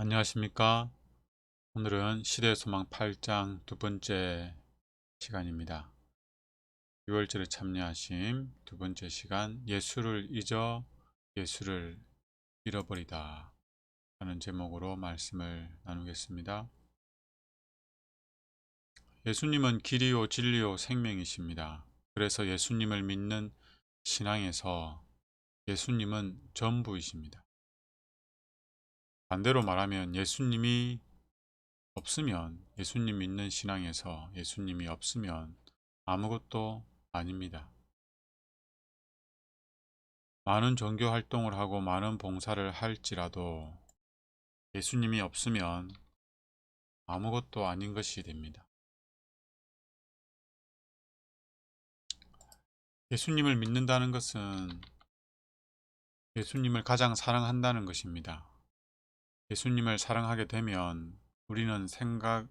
안녕하십니까. 오늘은 시대소망 8장 두 번째 시간입니다. 6월절에 참여하심 두 번째 시간, 예수를 잊어 예수를 잃어버리다 하는 제목으로 말씀을 나누겠습니다. 예수님은 길이요 진리요 생명이십니다. 그래서 예수님을 믿는 신앙에서 예수님은 전부이십니다. 반대로 말하면 예수님이 없으면, 예수님 믿는 신앙에서 예수님이 없으면 아무것도 아닙니다. 많은 종교 활동을 하고 많은 봉사를 할지라도 예수님이 없으면 아무것도 아닌 것이 됩니다. 예수님을 믿는다는 것은 예수님을 가장 사랑한다는 것입니다. 예수님을 사랑하게 되면 우리는 생각을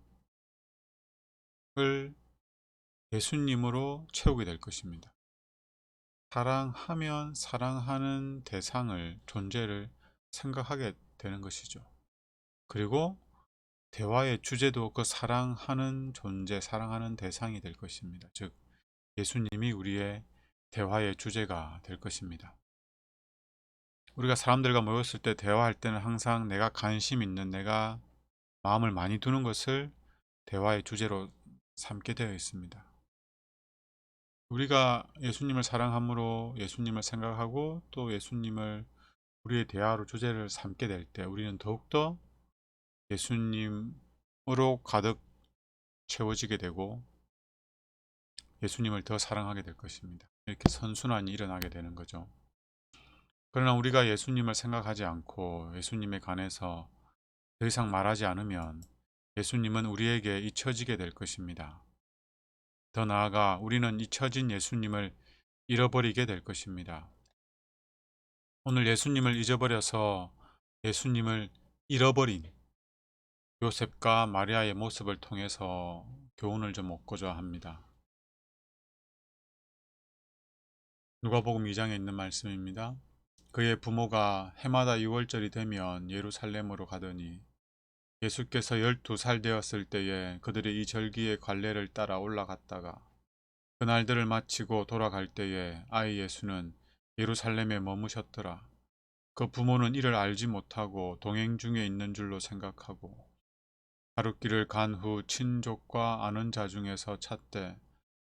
예수님으로 채우게 될 것입니다. 사랑하면 사랑하는 대상을, 존재를 생각하게 되는 것이죠. 그리고 대화의 주제도 그 사랑하는 존재, 사랑하는 대상이 될 것입니다. 즉, 예수님이 우리의 대화의 주제가 될 것입니다. 우리가 사람들과 모였을 때 대화할 때는 항상 내가 관심 있는, 내가 마음을 많이 두는 것을 대화의 주제로 삼게 되어 있습니다. 우리가 예수님을 사랑함으로 예수님을 생각하고 또 예수님을 우리의 대화로 주제를 삼게 될 때 우리는 더욱더 예수님으로 가득 채워지게 되고 예수님을 더 사랑하게 될 것입니다. 이렇게 선순환이 일어나게 되는 거죠. 그러나 우리가 예수님을 생각하지 않고 예수님에 관해서 더 이상 말하지 않으면 예수님은 우리에게 잊혀지게 될 것입니다. 더 나아가 우리는 잊혀진 예수님을 잃어버리게 될 것입니다. 오늘 예수님을 잊어버려서 예수님을 잃어버린 요셉과 마리아의 모습을 통해서 교훈을 좀 얻고자 합니다. 누가복음 2장에 있는 말씀입니다. 그의 부모가 해마다 6월절이 되면 예루살렘으로 가더니 예수께서 12살 되었을 때에 그들이 이 절기의 관례를 따라 올라갔다가 그날들을 마치고 돌아갈 때에 아이 예수는 예루살렘에 머무셨더라. 그 부모는 이를 알지 못하고 동행 중에 있는 줄로 생각하고 하룻길을 간 후 친족과 아는 자 중에서 찾되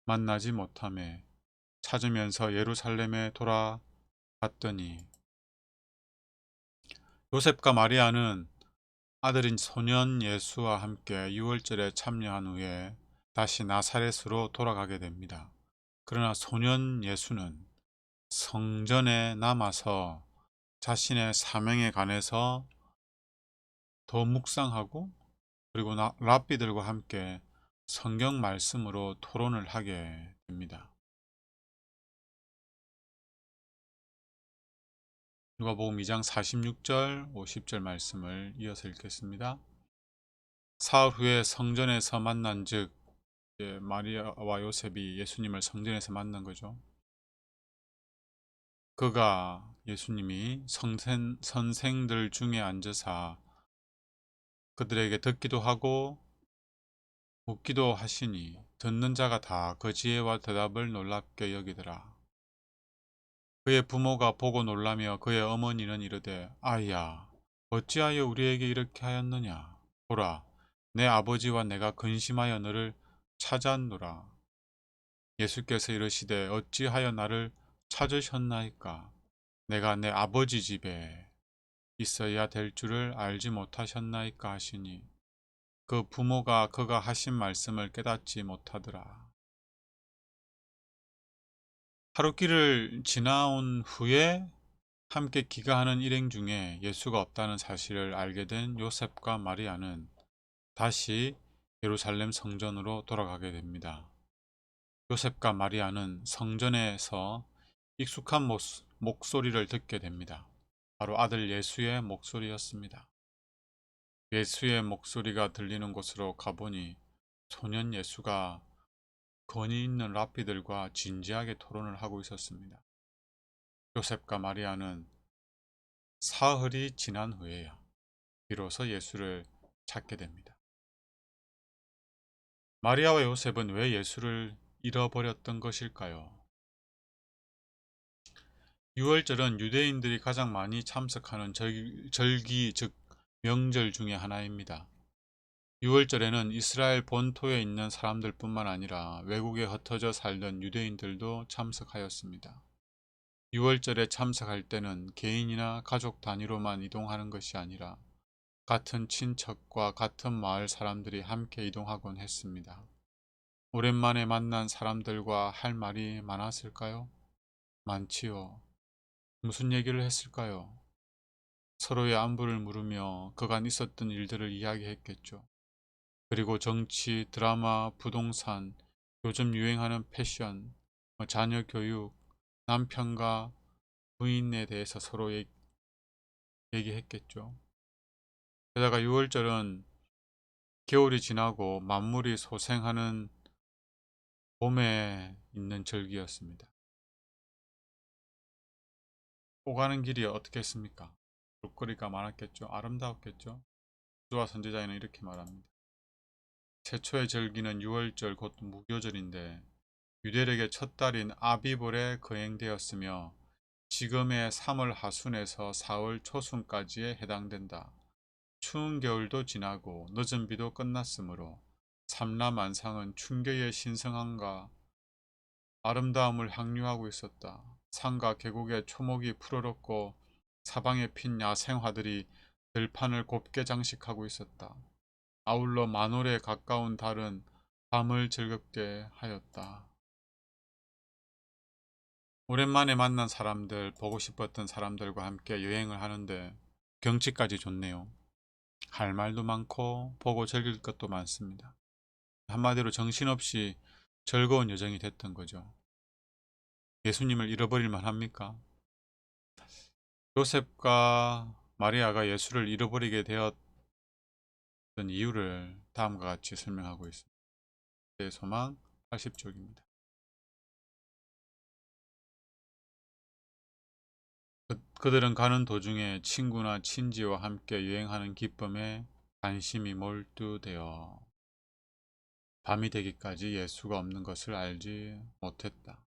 만나지 못하매 찾으면서 예루살렘에 돌아갔더니 요셉과 마리아는 아들인 소년 예수와 함께 유월절에 참여한 후에 다시 나사렛으로 돌아가게 됩니다. 그러나 소년 예수는 성전에 남아서 자신의 사명에 관해서 더 묵상하고 그리고 랍비들과 함께 성경 말씀으로 토론을 하게 됩니다. 누가복음 2장 46절 50절 말씀을 이어서 읽겠습니다. 사흘 후에 성전에서 만난즉, 마리아와 요셉이 예수님을 성전에서 만난 거죠. 그가 예수님이 선생들 중에 앉으사 그들에게 듣기도 하고 묻기도 하시니 듣는 자가 다 그 지혜와 대답을 놀랍게 여기더라. 그의 부모가 보고 놀라며 그의 어머니는 이르되 아이야 어찌하여 우리에게 이렇게 하였느냐. 보라 내 아버지와 내가 근심하여 너를 찾았노라. 예수께서 이르시되 어찌하여 나를 찾으셨나이까. 내가 내 아버지 집에 있어야 될 줄을 알지 못하셨나이까 하시니 그 부모가 그가 하신 말씀을 깨닫지 못하더라. 하루길을 지나온 후에 함께 귀가하는 일행 중에 예수가 없다는 사실을 알게 된 요셉과 마리아는 다시 예루살렘 성전으로 돌아가게 됩니다. 요셉과 마리아는 성전에서 익숙한 목소리를 듣게 됩니다. 바로 아들 예수의 목소리였습니다. 예수의 목소리가 들리는 곳으로 가보니 소년 예수가 권위 있는 랍비들과 진지하게 토론을 하고 있었습니다. 요셉과 마리아는 사흘이 지난 후에야 비로소 예수를 찾게 됩니다. 마리아와 요셉은 왜 예수를 잃어버렸던 것일까요? 유월절은 유대인들이 가장 많이 참석하는 절기 즉 명절 중에 하나입니다. 유월절에는 이스라엘 본토에 있는 사람들뿐만 아니라 외국에 흩어져 살던 유대인들도 참석하였습니다. 유월절에 참석할 때는 개인이나 가족 단위로만 이동하는 것이 아니라 같은 친척과 같은 마을 사람들이 함께 이동하곤 했습니다. 오랜만에 만난 사람들과 할 말이 많았을까요? 많지요. 무슨 얘기를 했을까요? 서로의 안부를 물으며 그간 있었던 일들을 이야기했겠죠. 그리고 정치, 드라마, 부동산, 요즘 유행하는 패션, 자녀 교육, 남편과 부인에 대해서 서로 얘기했겠죠. 게다가 6월절은 겨울이 지나고 만물이 소생하는 봄에 있는 절기였습니다. 오가는 길이 어떻겠습니까? 볼거리가 많았겠죠. 아름다웠겠죠. 수아 선지자에는 이렇게 말합니다. 최초의 절기는 6월절 곧 무교절인데 유대력의 첫 달인 아비볼에 거행되었으며 지금의 3월 하순에서 4월 초순까지에 해당된다. 추운 겨울도 지나고 늦은 비도 끝났으므로 삼라만상은 춘교의 신성함과 아름다움을 향유하고 있었다. 산과 계곡에 초목이 푸르렀고 사방에 핀 야생화들이 들판을 곱게 장식하고 있었다. 아울러 만월에 가까운 달은 밤을 즐겁게 하였다. 오랜만에 만난 사람들, 보고 싶었던 사람들과 함께 여행을 하는데 경치까지 좋네요. 할 말도 많고 보고 즐길 것도 많습니다. 한마디로 정신없이 즐거운 여정이 됐던 거죠. 예수님을 잃어버릴 만합니까? 요셉과 마리아가 예수를 잃어버리게 되었던 이유를 다음과 같이 설명하고 있습니다. 제 소망 80쪽입니다. 그들은 가는 도중에 친구나 친지와 함께 여행하는 기쁨에 관심이 몰두되어 밤이 되기까지 예수가 없는 것을 알지 못했다.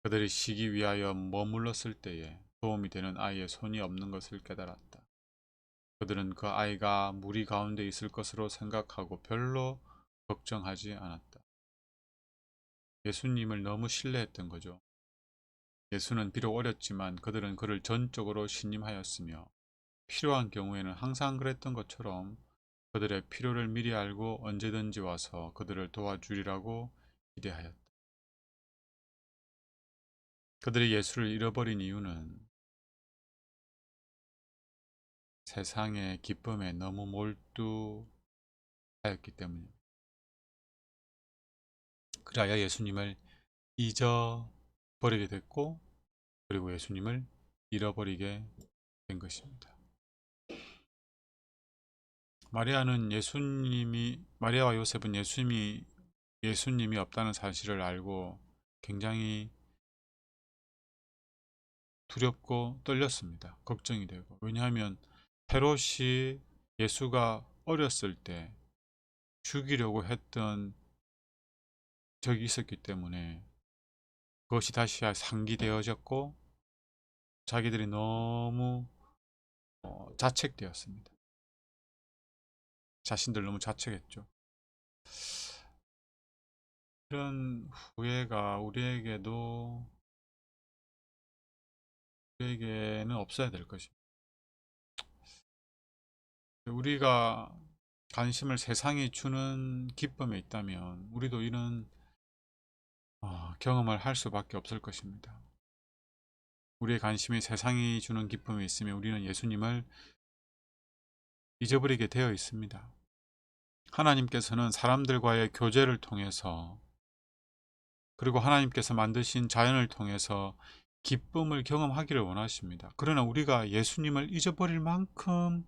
그들이 쉬기 위하여 머물렀을 때에 도움이 되는 아이의 손이 없는 것을 깨달았다. 그들은 그 아이가 무리 가운데 있을 것으로 생각하고 별로 걱정하지 않았다. 예수님을 너무 신뢰했던 거죠. 예수는 비록 어렸지만 그들은 그를 전적으로 신임하였으며 필요한 경우에는 항상 그랬던 것처럼 그들의 필요를 미리 알고 언제든지 와서 그들을 도와주리라고 기대하였다. 그들이 예수를 잃어버린 이유는 세상의 기쁨에 너무 몰두하였기 때문입니다. 그래야 예수님을 잊어버리게 됐고 그리고 예수님을 잃어버리게 된 것입니다. 마리아와 요셉은 예수님이 없다는 사실을 알고 굉장히 두렵고 떨렸습니다. 걱정이 되고. 왜냐하면 헤롯이 예수가 어렸을 때 죽이려고 했던 적이 있었기 때문에 그것이 다시 상기되어졌고 자기들이 너무 자책되었습니다. 자신들 너무 자책했죠. 이런 후회가 우리에게는 없어야 될 것입니다. 우리가 관심을 세상이 주는 기쁨에 있다면 우리도 이런 경험을 할 수밖에 없을 것입니다. 우리의 관심이 세상이 주는 기쁨에 있으면 우리는 예수님을 잊어버리게 되어 있습니다. 하나님께서는 사람들과의 교제를 통해서 그리고 하나님께서 만드신 자연을 통해서 기쁨을 경험하기를 원하십니다. 그러나 우리가 예수님을 잊어버릴 만큼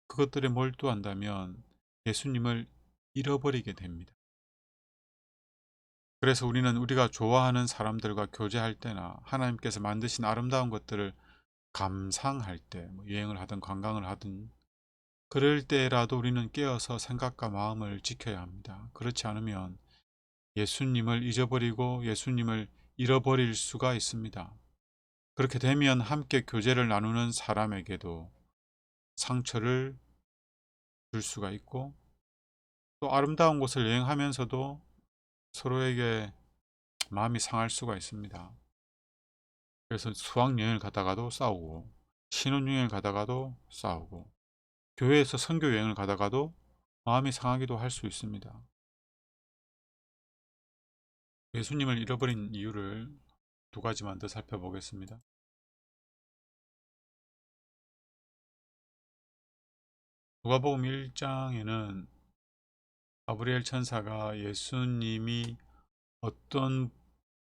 그것들에 몰두한다면 예수님을 잃어버리게 됩니다. 그래서 우리는 우리가 좋아하는 사람들과 교제할 때나 하나님께서 만드신 아름다운 것들을 감상할 때, 여행을 하든 관광을 하든 그럴 때라도 우리는 깨어서 생각과 마음을 지켜야 합니다. 그렇지 않으면 예수님을 잊어버리고 예수님을 잃어버릴 수가 있습니다. 그렇게 되면 함께 교제를 나누는 사람에게도 상처를 줄 수가 있고, 또 아름다운 곳을 여행하면서도 서로에게 마음이 상할 수가 있습니다. 그래서 수학여행을 가다가도 싸우고, 신혼여행을 가다가도 싸우고, 교회에서 선교여행을 가다가도 마음이 상하기도 할 수 있습니다. 예수님을 잃어버린 이유를 두 가지만 더 살펴보겠습니다. 누가복음 1장에는 가브리엘 천사가 예수님이 어떤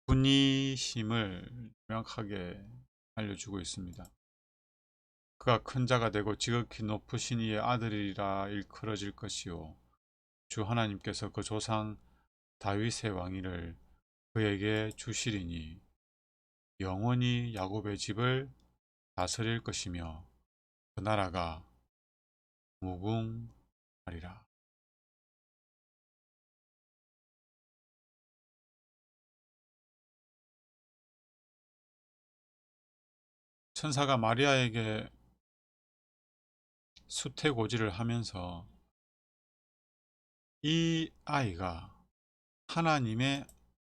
분이심을 명확하게 알려주고 있습니다. 그가 큰 자가 되고 지극히 높으신 이의 아들이라 일컬어질 것이요 주 하나님께서 그 조상 다윗의 왕위를 그에게 주시리니 영원히 야곱의 집을 다스릴 것이며 그 나라가 무궁하리라. 천사가 마리아에게 수태고지를 하면서 이 아이가 하나님의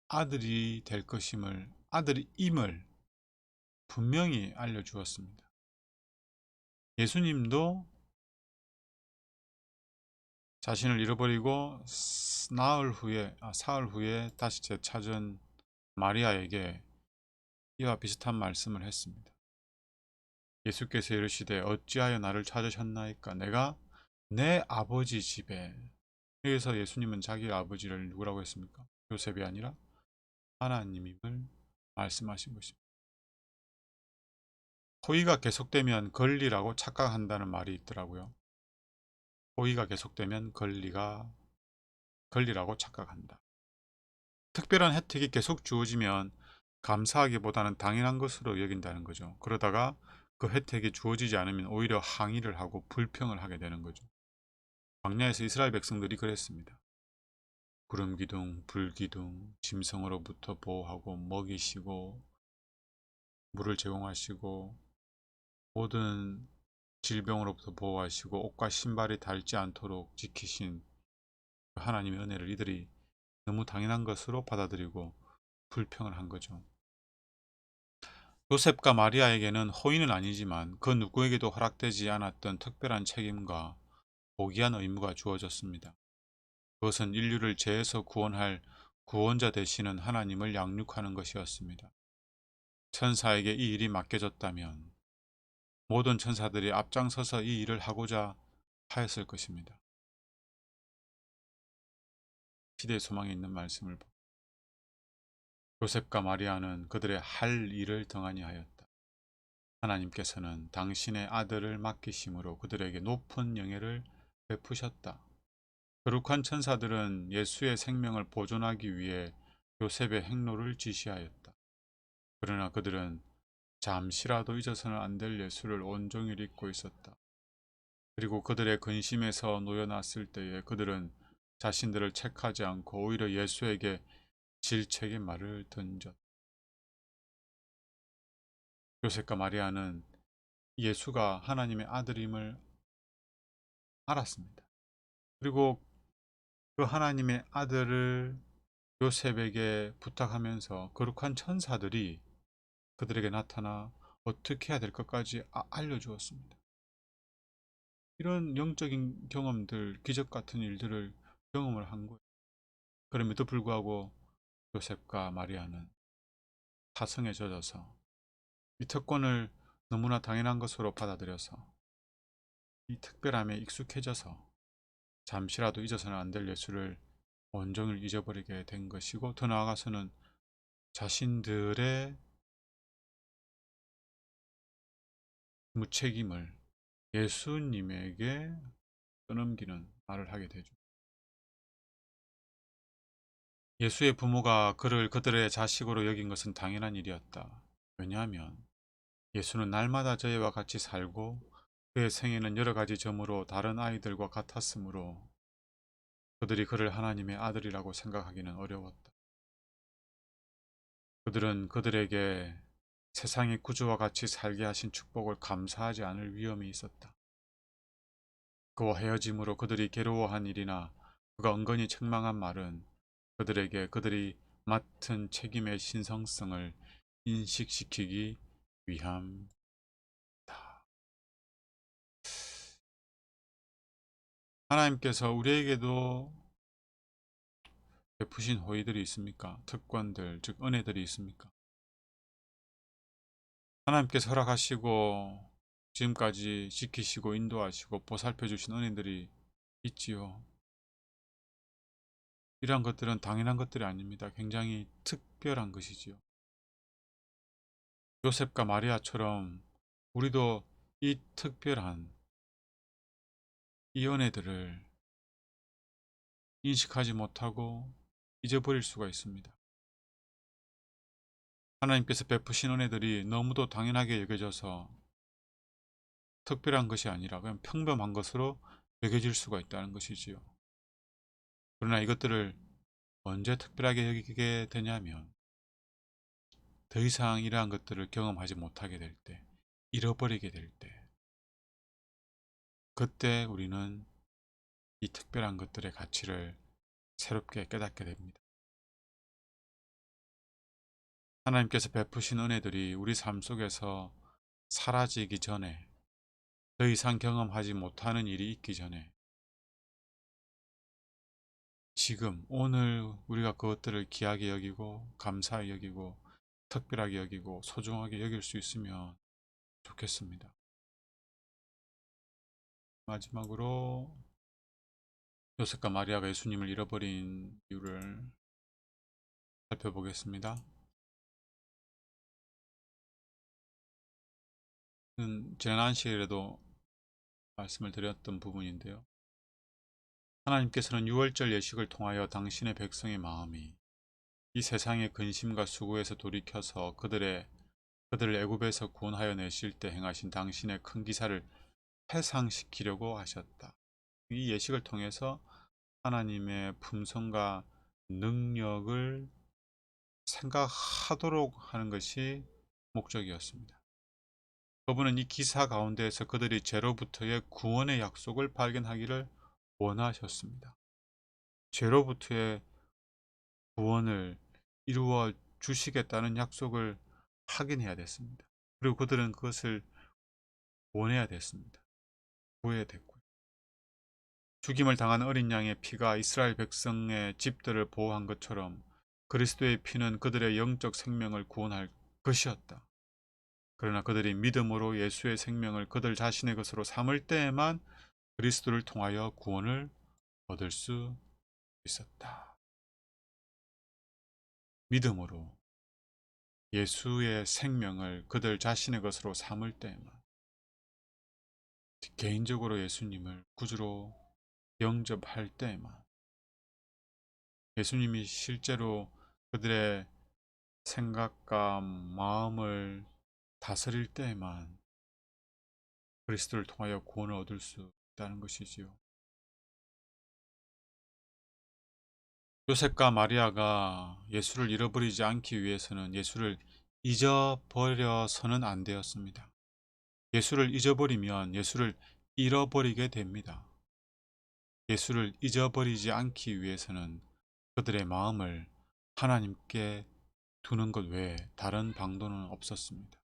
아들이 될 것임을, 아들임을 분명히 알려주었습니다. 예수님도 자신을 잃어버리고 사흘 후에 다시 되찾은 마리아에게 이와 비슷한 말씀을 했습니다. 예수께서 이르시되 어찌하여 나를 찾으셨나이까? 내가 내 아버지 집에. 여기서 예수님은 자기 아버지를 누구라고 했습니까? 요셉이 아니라 하나님임을 말씀하신 것입니다. 호의가 계속되면 권리라고 착각한다는 말이 있더라고요. 호의가 계속되면 권리라고 착각한다. 특별한 혜택이 계속 주어지면 감사하기보다는 당연한 것으로 여긴다는 거죠. 그러다가 그 혜택이 주어지지 않으면 오히려 항의를 하고 불평을 하게 되는 거죠. 광야에서 이스라엘 백성들이 그랬습니다. 구름 기둥, 불 기둥, 짐승으로부터 보호하고 먹이시고 물을 제공하시고 모든 질병으로부터 보호하시고 옷과 신발이 닳지 않도록 지키신 하나님의 은혜를 이들이 너무 당연한 것으로 받아들이고 불평을 한 거죠. 요셉과 마리아에게는 호의는 아니지만 그 누구에게도 허락되지 않았던 특별한 책임과 고귀한 의무가 주어졌습니다. 그것은 인류를 죄에서 구원할 구원자 되시는 하나님을 양육하는 것이었습니다. 천사에게 이 일이 맡겨졌다면 모든 천사들이 앞장서서 이 일을 하고자 하였을 것입니다. 시대의 소망이 있는 말씀을 보고 요셉과 마리아는 그들의 할 일을 등한히 하였다. 하나님께서는 당신의 아들을 맡기심으로 그들에게 높은 영예를 베푸셨다. 거룩한 천사들은 예수의 생명을 보존하기 위해 요셉의 행로를 지시하였다. 그러나 그들은 잠시라도 잊어서는 안 될 예수를 온종일 잊고 있었다. 그리고 그들의 근심에서 놓여놨을 때에 그들은 자신들을 책하지 않고 오히려 예수에게 질책의 말을 던졌다. 요셉과 마리아는 예수가 하나님의 아들임을 알았습니다. 그리고 그 하나님의 아들을 요셉에게 부탁하면서 거룩한 천사들이 그들에게 나타나 어떻게 해야 될 것까지 알려주었습니다. 이런 영적인 경험들, 기적 같은 일들을 경험을 한 거예요. 그럼에도 불구하고 요셉과 마리아는 사성에 젖어서 이 특권을 너무나 당연한 것으로 받아들여서 이 특별함에 익숙해져서 잠시라도 잊어서는 안 될 예수를 온종일 잊어버리게 된 것이고, 더 나아가서는 자신들의 무책임을 예수님에게 떠넘기는 말을 하게 되죠. 예수의 부모가 그를 그들의 자식으로 여긴 것은 당연한 일이었다. 왜냐하면 예수는 날마다 저희와 같이 살고 그의 생애는 여러 가지 점으로 다른 아이들과 같았으므로 그들이 그를 하나님의 아들이라고 생각하기는 어려웠다. 그들은 그들에게 세상의 구주와 같이 살게 하신 축복을 감사하지 않을 위험이 있었다. 그와 헤어짐으로 그들이 괴로워한 일이나 그가 은근히 책망한 말은 그들에게 그들이 맡은 책임의 신성성을 인식시키기 위함이다. 하나님께서 우리에게도 베푸신 호의들이 있습니까? 특권들, 즉 은혜들이 있습니까? 하나님께서 허락하시고 지금까지 지키시고 인도하시고 보살펴 주신 은혜들이 있지요. 이러한 것들은 당연한 것들이 아닙니다. 굉장히 특별한 것이지요. 요셉과 마리아처럼 우리도 이 특별한 이 은혜들을 인식하지 못하고 잊어버릴 수가 있습니다. 하나님께서 베푸신 은혜들이 너무도 당연하게 여겨져서 특별한 것이 아니라 그냥 평범한 것으로 여겨질 수가 있다는 것이지요. 그러나 이것들을 언제 특별하게 여기게 되냐면 더 이상 이러한 것들을 경험하지 못하게 될 때, 잃어버리게 될 때, 그때 우리는 이 특별한 것들의 가치를 새롭게 깨닫게 됩니다. 하나님께서 베푸신 은혜들이 우리 삶 속에서 사라지기 전에, 더 이상 경험하지 못하는 일이 있기 전에, 지금 오늘 우리가 그것들을 귀하게 여기고 감사히 여기고 특별하게 여기고 소중하게 여길 수 있으면 좋겠습니다. 마지막으로 요셉과 마리아가 예수님을 잃어버린 이유를 살펴보겠습니다. 지난 안식일에도 말씀을 드렸던 부분인데요. 하나님께서는 유월절 예식을 통하여 당신의 백성의 마음이 이 세상의 근심과 수고에서 돌이켜서 그들을 애굽에서 구원하여 내실 때 행하신 당신의 큰 기사를 회상시키려고 하셨다. 이 예식을 통해서 하나님의 품성과 능력을 생각하도록 하는 것이 목적이었습니다. 그분은 이 기사 가운데에서 그들이 죄로부터의 구원의 약속을 발견하기를 원하셨습니다. 죄로부터의 구원을 이루어 주시겠다는 약속을 확인해야 됐습니다. 그리고 그들은 그것을 원해야 됐습니다. 구해야 됐고요. 죽임을 당한 어린 양의 피가 이스라엘 백성의 집들을 보호한 것처럼 그리스도의 피는 그들의 영적 생명을 구원할 것이었다. 그러나 그들이 믿음으로 예수의 생명을 그들 자신의 것으로 삼을 때에만 그리스도를 통하여 구원을 얻을 수 있었다. 믿음으로 예수의 생명을 그들 자신의 것으로 삼을 때에만, 개인적으로 예수님을 구주로 영접할 때에만, 예수님이 실제로 그들의 생각과 마음을 다스릴 때에만 그리스도를 통하여 구원을 얻을 수 있다는 것이지요. 요셉과 마리아가 예수를 잃어버리지 않기 위해서는 예수를 잊어버려서는 안 되었습니다. 예수를 잊어버리면 예수를 잃어버리게 됩니다. 예수를 잊어버리지 않기 위해서는 그들의 마음을 하나님께 두는 것 외에 다른 방도는 없었습니다.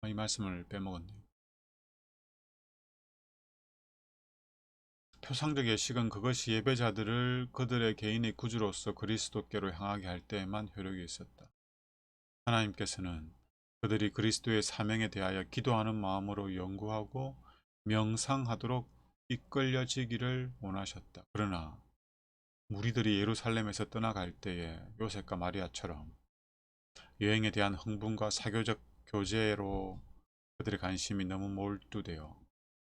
이 말씀을 빼먹었네요. 표상적 예식은 그것이 예배자들을 그들의 개인의 구주로서 그리스도께로 향하게 할 때에만 효력이 있었다. 하나님께서는 그들이 그리스도의 사명에 대하여 기도하는 마음으로 연구하고 명상하도록 이끌려지기를 원하셨다. 그러나 무리들이 예루살렘에서 떠나갈 때에 요셉과 마리아처럼 여행에 대한 흥분과 사교적 교제로 그들의 관심이 너무 몰두되어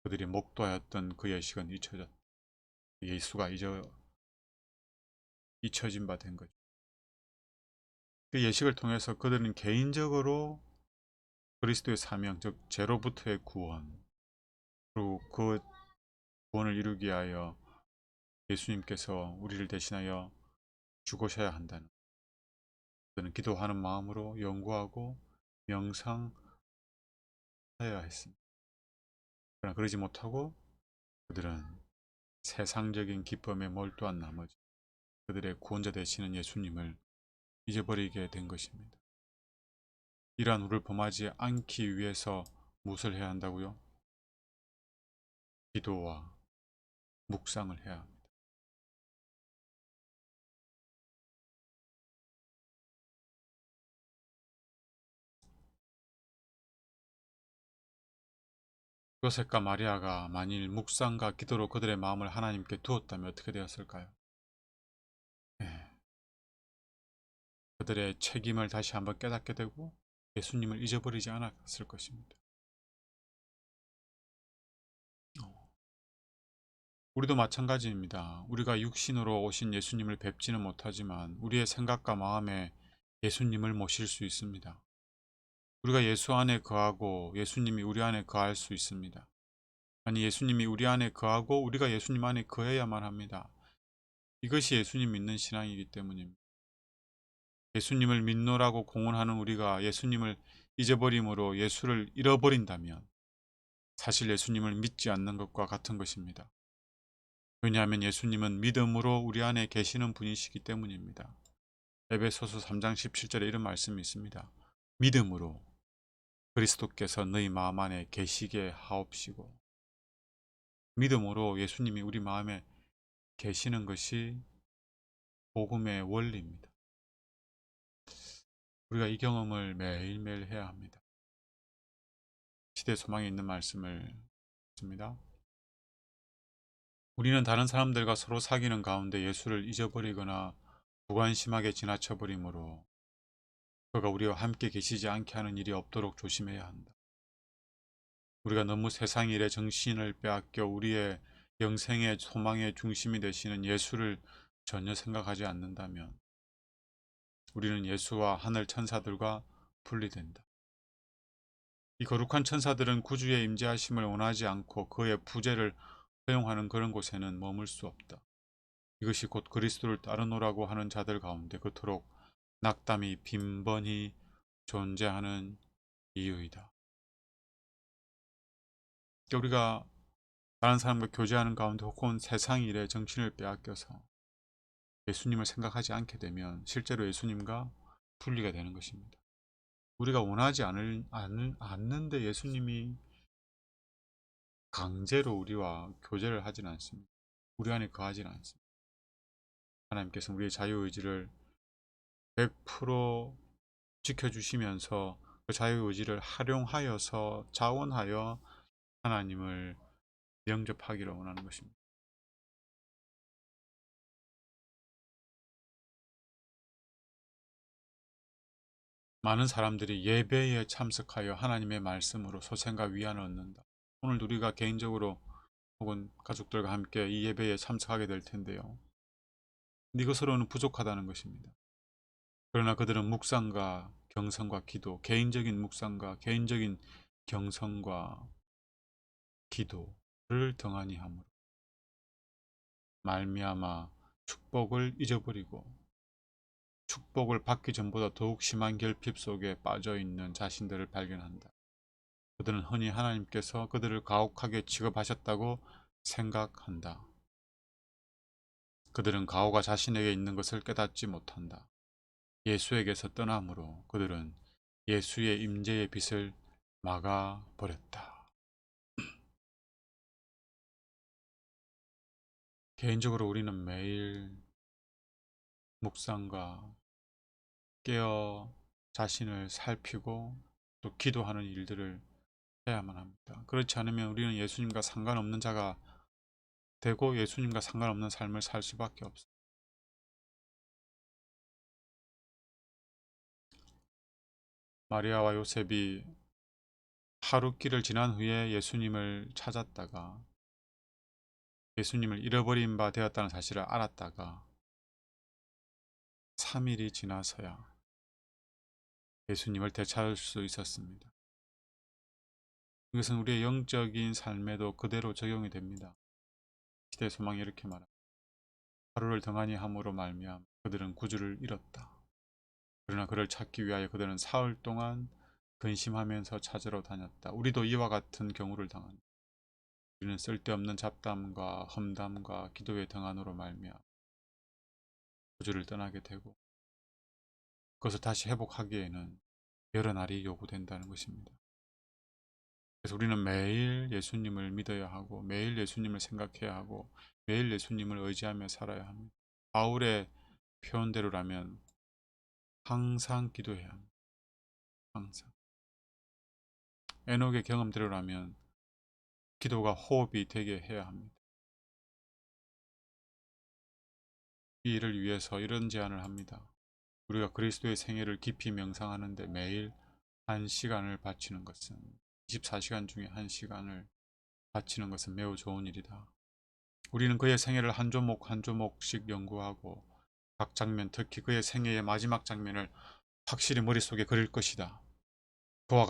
그들이 목도하였던 그 예식은 잊혀졌다. 예수가 잊혀진 바 된 거죠. 그 예식을 통해서 그들은 개인적으로 그리스도의 사명, 즉 죄로부터의 구원, 그리고 그 구원을 이루기 위하여 예수님께서 우리를 대신하여 죽으셔야 한다는, 그들은 기도하는 마음으로 연구하고 명상하여야 했습니다. 그러나 그러지 못하고 그들은 세상적인 기쁨에 몰두한 나머지 그들의 구원자 되시는 예수님을 잊어버리게 된 것입니다. 이러한 우를 범하지 않기 위해서 무엇을 해야 한다고요? 기도와 묵상을 해야 합니다. 요셉과 마리아가 만일 묵상과 기도로 그들의 마음을 하나님께 두었다면 어떻게 되었을까요? 네. 그들의 책임을 다시 한번 깨닫게 되고 예수님을 잊어버리지 않았을 것입니다. 우리도 마찬가지입니다. 우리가 육신으로 오신 예수님을 뵙지는 못하지만 우리의 생각과 마음에 예수님을 모실 수 있습니다. 우리가 예수 안에 거하고 예수님이 우리 안에 거할 수 있습니다. 아니, 예수님이 우리 안에 거하고 우리가 예수님 안에 거해야만 합니다. 이것이 예수님 믿는 신앙이기 때문입니다. 예수님을 믿노라고 공언하는 우리가 예수님을 잊어버림으로 예수를 잃어버린다면 사실 예수님을 믿지 않는 것과 같은 것입니다. 왜냐하면 예수님은 믿음으로 우리 안에 계시는 분이시기 때문입니다. 에베소서 3장 17절에 이런 말씀이 있습니다. 믿음으로 그리스도께서 너희 마음 안에 계시게 하옵시고, 믿음으로 예수님이 우리 마음에 계시는 것이 복음의 원리입니다. 우리가 이 경험을 매일매일 해야 합니다. 시대 소망에 있는 말씀을 씁니다. 우리는 다른 사람들과 서로 사귀는 가운데 예수를 잊어버리거나 무관심하게 지나쳐버리므로 그가 우리와 함께 계시지 않게 하는 일이 없도록 조심해야 한다. 우리가 너무 세상 일에 정신을 빼앗겨 우리의 영생의 소망의 중심이 되시는 예수를 전혀 생각하지 않는다면 우리는 예수와 하늘 천사들과 분리된다. 이 거룩한 천사들은 구주의 임재하심을 원하지 않고 그의 부재를 허용하는 그런 곳에는 머물 수 없다. 이것이 곧 그리스도를 따르노라고 하는 자들 가운데 그토록 낙담이 빈번히 존재하는 이유이다. 우리가 다른 사람과 교제하는 가운데 혹은 세상 일에 정신을 빼앗겨서 예수님을 생각하지 않게 되면 실제로 예수님과 분리가 되는 것입니다. 우리가 원하지 않는데 예수님이 강제로 우리와 교제를 하지는 않습니다. 우리 안에 거하지는 않습니다. 하나님께서 우리의 자유의지를 100% 지켜주시면서 그 자유의지를 활용하여서 자원하여 하나님을 영접하기를 원하는 것입니다. 많은 사람들이 예배에 참석하여 하나님의 말씀으로 소생과 위안을 얻는다. 오늘 우리가 개인적으로 혹은 가족들과 함께 이 예배에 참석하게 될 텐데요. 이것으로는 부족하다는 것입니다. 그러나 그들은 묵상과 경성과 기도, 개인적인 묵상과 개인적인 경성과 기도를 등한히 함으로 말미암아 축복을 잊어버리고 축복을 받기 전보다 더욱 심한 결핍 속에 빠져 있는 자신들을 발견한다. 그들은 흔히 하나님께서 그들을 가혹하게 취급하셨다고 생각한다. 그들은 가호가 자신에게 있는 것을 깨닫지 못한다. 예수에게서 떠남으로 그들은 예수의 임재의 빛을 막아버렸다. 개인적으로 우리는 매일 묵상과 깨어 자신을 살피고 또 기도하는 일들을 해야만 합니다. 그렇지 않으면 우리는 예수님과 상관없는 자가 되고 예수님과 상관없는 삶을 살 수밖에 없습니다. 마리아와 요셉이 하룻길을 지난 후에 예수님을 찾았다가 예수님을 잃어버린 바 되었다는 사실을 알았다가 3일이 지나서야 예수님을 되찾을 수 있었습니다. 이것은 우리의 영적인 삶에도 그대로 적용이 됩니다. 시대 소망이 이렇게 말합니다. 하루를 등한히 함으로 말미암아 그들은 구주를 잃었다. 그러나 그를 찾기 위하여 그들은 사흘 동안 근심하면서 찾으러 다녔다. 우리도 이와 같은 경우를 당한다. 우리는 쓸데없는 잡담과 험담과 기도의 등한으로 말미암아 구주를 떠나게 되고 그것을 다시 회복하기에는 여러 날이 요구된다는 것입니다. 그래서 우리는 매일 예수님을 믿어야 하고 매일 예수님을 생각해야 하고 매일 예수님을 의지하며 살아야 합니다. 바울의 표현대로라면 항상 기도해야 합니다. 항상. 에녹의 경험대로라면 기도가 호흡이 되게 해야 합니다. 이 일을 위해서 이런 제안을 합니다. 우리가 그리스도의 생애를 깊이 명상하는데 매일 1시간을 바치는 것은 24시간 중에 1시간을 바치는 것은 매우 좋은 일이다. 우리는 그의 생애를 한 조목 한 조목씩 연구하고 각 장면, 특히 그의 생애의 마지막 장면을 확실히 머릿속에 그릴 것이다. 이와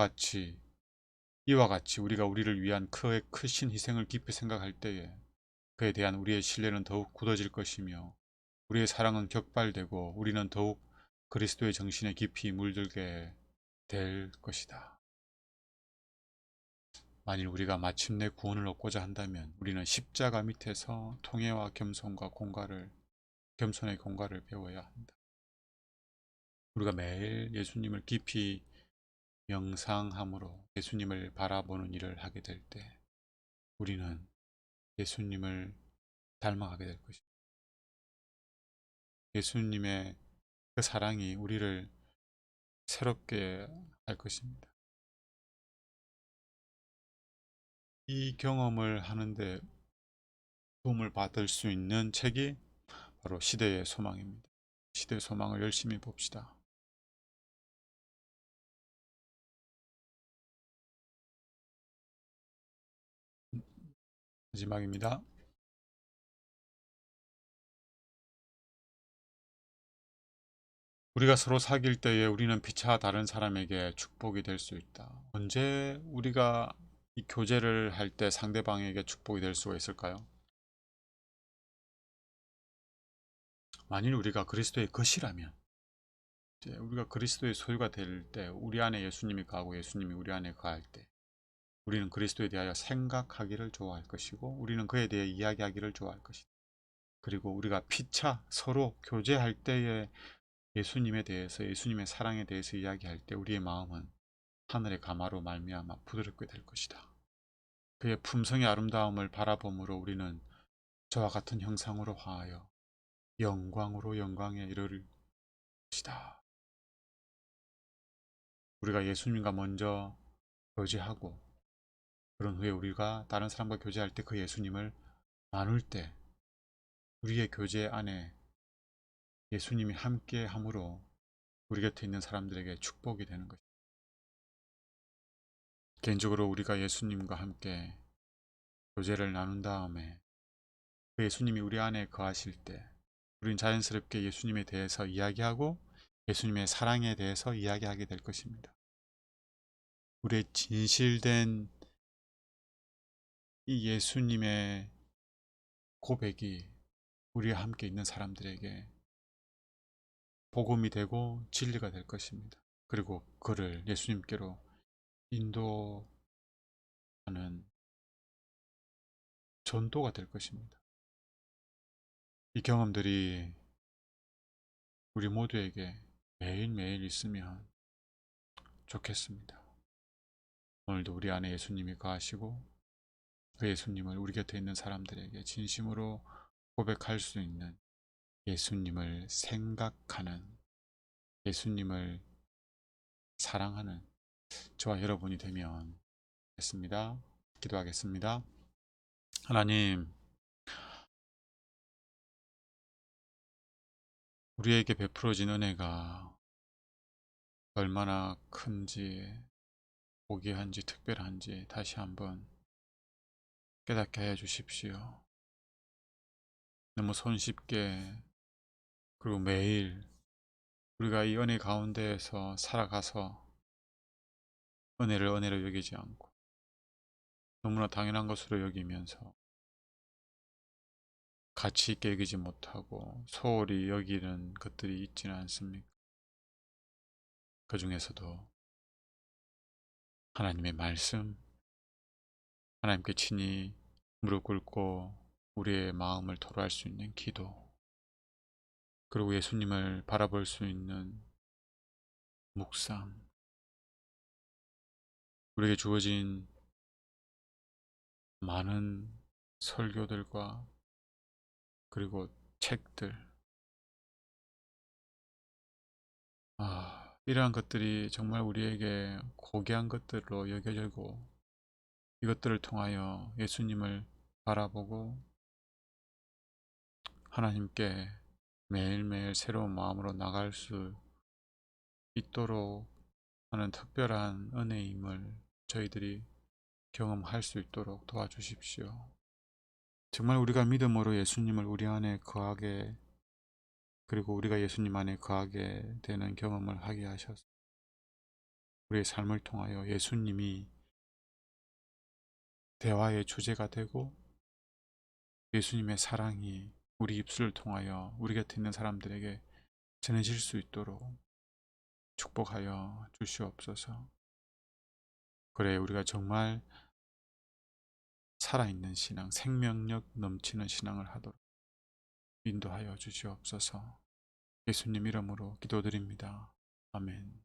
같이 우리가 우리를 위한 그의 크신 희생을 깊이 생각할 때에 그에 대한 우리의 신뢰는 더욱 굳어질 것이며 우리의 사랑은 격발되고 우리는 더욱 그리스도의 정신에 깊이 물들게 될 것이다. 만일 우리가 마침내 구원을 얻고자 한다면 우리는 십자가 밑에서 통회와 겸손의 공갈을 배워야 한다. 우리가 매일 예수님을 깊이 명상함으로 예수님을 바라보는 일을 하게 될 때 우리는 예수님을 닮아가게 될 것입니다. 예수님의 그 사랑이 우리를 새롭게 할 것입니다. 이 경험을 하는데 도움을 받을 수 있는 책이 바로 시대의 소망입니다. 시대의 소망을 열심히 봅시다. 마지막입니다. 우리가 서로 사귈 때에 우리는 피차 다른 사람에게 축복이 될 수 있다. 언제 우리가 이 교제를 할 때 상대방에게 축복이 될 수가 있을까요? 만일 우리가 그리스도의 것이라면, 이제 우리가 그리스도의 소유가 될 때, 우리 안에 예수님이 거하고 예수님이 우리 안에 거할 때, 우리는 그리스도에 대하여 생각하기를 좋아할 것이고, 우리는 그에 대해 이야기하기를 좋아할 것이다. 그리고 우리가 피차 서로 교제할 때에 예수님에 대해서, 예수님의 사랑에 대해서 이야기할 때, 우리의 마음은 하늘의 가마로 말미암아 부드럽게 될 것이다. 그의 품성의 아름다움을 바라봄으로 우리는 저와 같은 형상으로 화하여 영광으로 영광에 이르를 것이다. 우리가 예수님과 먼저 교제하고 그런 후에 우리가 다른 사람과 교제할 때 그 예수님을 나눌 때 우리의 교제 안에 예수님이 함께 함으로 우리 곁에 있는 사람들에게 축복이 되는 것입니다. 개인적으로 우리가 예수님과 함께 교제를 나눈 다음에 그 예수님이 우리 안에 거하실 때 우리는 자연스럽게 예수님에 대해서 이야기하고 예수님의 사랑에 대해서 이야기하게 될 것입니다. 우리의 진실된 이 예수님의 고백이 우리와 함께 있는 사람들에게 복음이 되고 진리가 될 것입니다. 그리고 그를 예수님께로 인도하는 전도가 될 것입니다. 이 경험들이 우리 모두에게 매일매일 있으면 좋겠습니다. 오늘도 우리 안에 예수님이 거하시고 그 예수님을 우리 곁에 있는 사람들에게 진심으로 고백할 수 있는 예수님을 생각하는 예수님을 사랑하는 저와 여러분이 되면 좋겠습니다. 기도하겠습니다. 하나님, 우리에게 베풀어진 은혜가 얼마나 큰지, 고귀한지, 특별한지 다시 한번 깨닫게 해 주십시오. 너무 손쉽게 그리고 매일 우리가 이 은혜 가운데에서 살아가서 은혜를 은혜로 여기지 않고 너무나 당연한 것으로 여기면서 가치 있게 여기지 못하고 소홀히 여기는 것들이 있지는 않습니까? 그 중에서도 하나님의 말씀, 하나님께 친히 무릎 꿇고 우리의 마음을 토로할 수 있는 기도, 그리고 예수님을 바라볼 수 있는 묵상, 우리에게 주어진 많은 설교들과 그리고 책들, 이러한 것들이 정말 우리에게 고귀한 것들로 여겨지고 이것들을 통하여 예수님을 바라보고 하나님께 매일매일 새로운 마음으로 나갈 수 있도록 하는 특별한 은혜임을 저희들이 경험할 수 있도록 도와주십시오. 정말 우리가 믿음으로 예수님을 우리 안에 거하게, 그리고 우리가 예수님 안에 거하게 되는 경험을 하게 하셔서 우리의 삶을 통하여 예수님이 대화의 주제가 되고 예수님의 사랑이 우리 입술을 통하여 우리 곁에 있는 사람들에게 전해질 수 있도록 축복하여 주시옵소서. 그래 우리가 정말 살아있는 신앙, 생명력 넘치는 신앙을 하도록 인도하여 주시옵소서. 예수님 이름으로 기도드립니다. 아멘.